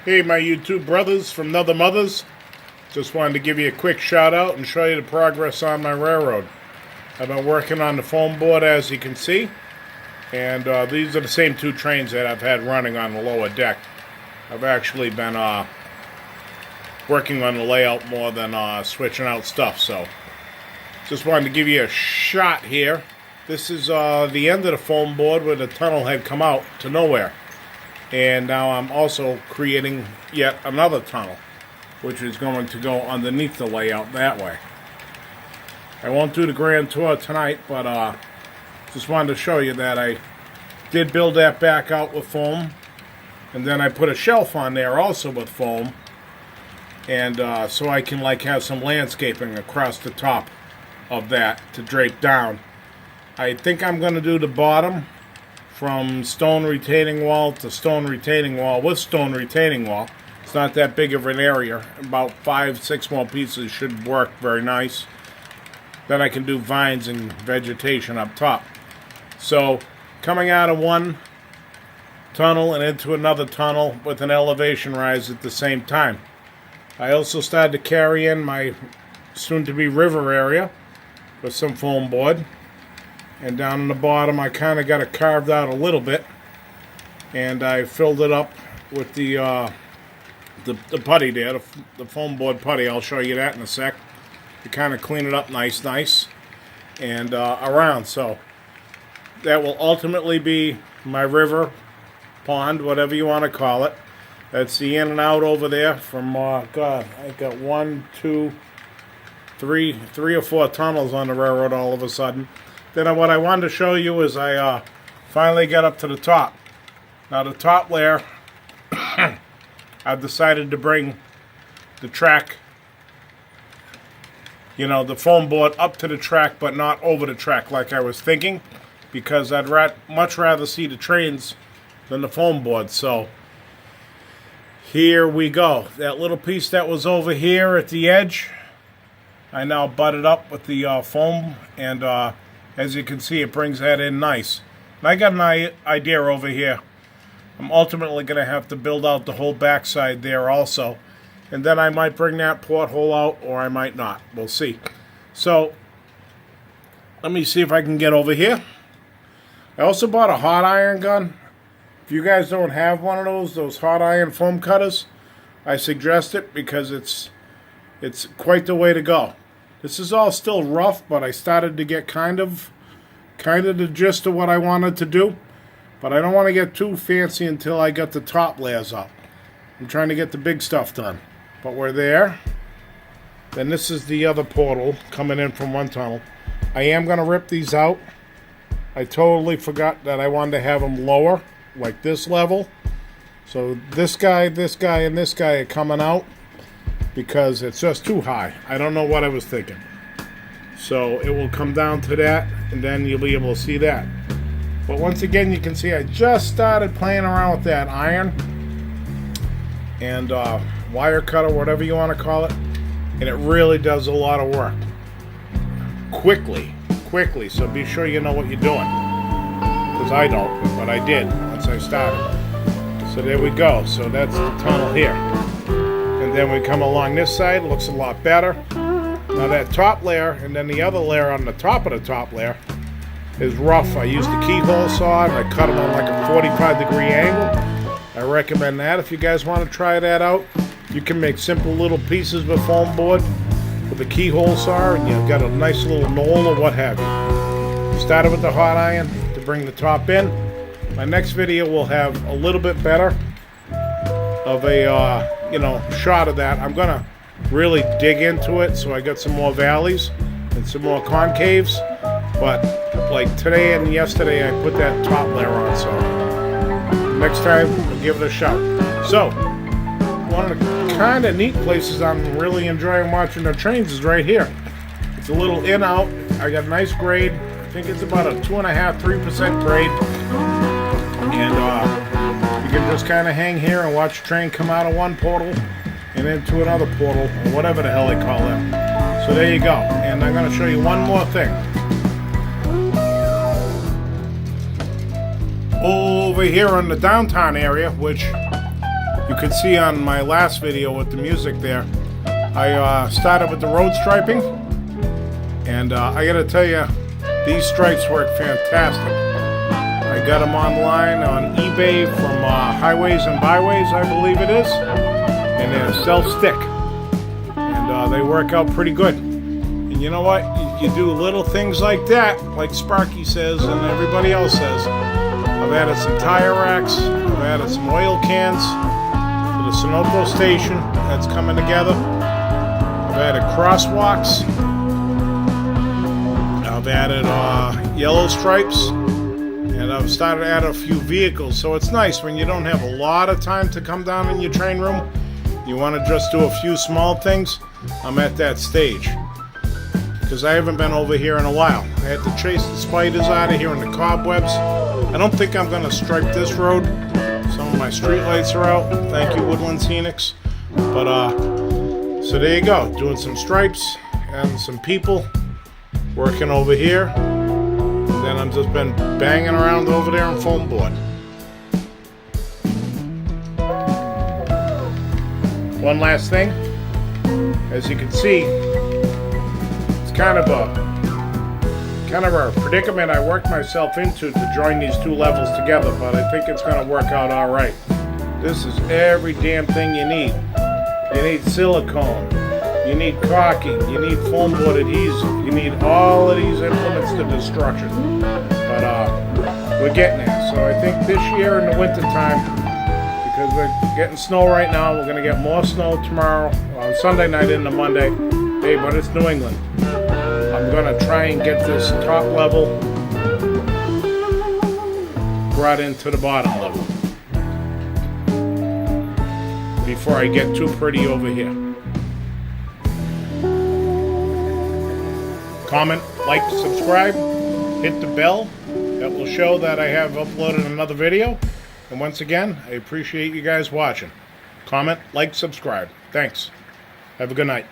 Hey, my YouTube brothers from Nether Mothers. Just wanted to give you a quick shout out and show you the progress on my railroad. I've been working on the foam board, as you can see, and these are the same two trains that I've had running on the lower deck. I've actually been working on the layout more than switching out stuff, so just wanted to give you a shot here. This is the end of the foam board where the tunnel had come out to nowhere. And now I'm also creating yet another tunnel, which is going to go underneath the layout that way. I won't do the grand tour tonight, but just wanted to show you that I did build that back out with foam. And then I put a shelf on there also with foam. And so I can have some landscaping across the top of that to drape down. I think I'm going to do the bottom from stone retaining wall to stone retaining wall with stone retaining wall. It's not that big of an area. About 5-6 more pieces should work very nice. Then I can do vines and vegetation up top. So coming out of one tunnel and into another tunnel with an elevation rise at the same time. I also started to carry in my soon-to-be river area with some foam board. And down in the bottom, I kind of got it carved out a little bit, and I filled it up with the putty there, the foam board putty. I'll show you that in a sec. To kind of clean it up nice, and around. So that will ultimately be my river, pond, whatever you want to call it. That's the in and out over there from God. I got 1, 2, 3 or 4 tunnels on the railroad all of a sudden. Then what I wanted to show you is I finally got up to the top. Now the top layer, I've decided to bring the track, the foam board up to the track, but not over the track like I was thinking, because I'd much rather see the trains than the foam board. So here we go. That little piece that was over here at the edge, I now butted up with the foam, and as you can see, it brings that in nice. And I got an idea over here. I'm ultimately going to have to build out the whole backside there also. And then I might bring that porthole out, or I might not. We'll see. So, let me see if I can get over here. I also bought a hot iron gun. If you guys don't have one of those hot iron foam cutters, I suggest it because it's quite the way to go. This is all still rough, but I started to get kind of the gist of what I wanted to do. But I don't want to get too fancy until I get the top layers up. I'm trying to get the big stuff done. But we're there. Then this is the other portal coming in from one tunnel. I am going to rip these out. I totally forgot that I wanted to have them lower, like this level. So this guy, and this guy are coming out, because it's just too high. I don't know what I was thinking. So it will come down to that, and then you'll be able to see that. But once again, you can see I just started playing around with that iron and wire cutter, whatever you want to call it, and it really does a lot of work. Quickly, so be sure you know what you're doing. Because I don't, but I did once I started. So there we go. So that's the tunnel here. And then we come along this side, looks a lot better. Now that top layer, and then the other layer on the top of the top layer, is rough. I used the keyhole saw, and I cut them on like a 45-degree angle. I recommend that if you guys want to try that out. You can make simple little pieces with foam board with a keyhole saw, and you've got a nice little knoll or what have you. Started with the hot iron to bring the top in. My next video will have a little bit better of a shot of that. I'm gonna really dig into it, so I got some more valleys and some more concaves. But like today and yesterday, I put that top layer on. So next time, we'll give it a shot. So one of the kind of neat places I'm really enjoying watching the trains is right here. It's a little in out. I got a nice grade. I think it's about a 2.5–3% grade, and you can just kind of hang here and watch the train come out of one portal and into another portal, or whatever the hell they call it. So there you go. And I'm going to show you one more thing. Over here in the downtown area, which You could see on my last video with the music there, I started with the road striping, and I gotta tell you, these stripes work fantastic. I got them online on eBay from Highways and Byways, I believe it is, and they're self-stick, and they work out pretty good. And you know what? You do little things like that, like Sparky says and everybody else says. I've added some tire racks, I've added some oil cans to the Sunoco station that's coming together. I've added crosswalks. I've added yellow stripes. And I've started to add a few vehicles. So it's nice when you don't have a lot of time to come down in your train room. You want to just do a few small things. I'm at that stage. Because I haven't been over here in a while. I had to chase the spiders out of here and the cobwebs. I don't think I'm going to stripe this road. Some of my street lights are out. Thank you, Woodland Scenics. But, so there you go. Doing some stripes and some people working over here. Then I've just been banging around over there on foam board. One last thing. As you can see, it's kind of a predicament I worked myself into to join these two levels together, but I think it's going to work out all right. This is every damn thing you need. You need silicone, you need caulking, you need foam board adhesive, you need all of these implements to destruction. But we're getting there. So I think this year in the winter time, because we're getting snow right now, we're going to get more snow tomorrow, on Sunday night into Monday. Hey, but it's New England. I'm going to try and get this top level brought into the bottom level before I get too pretty over here. Comment, like, subscribe, hit the bell. That will show that I have uploaded another video. And once again, I appreciate you guys watching. Comment, like, subscribe. Thanks. Have a good night.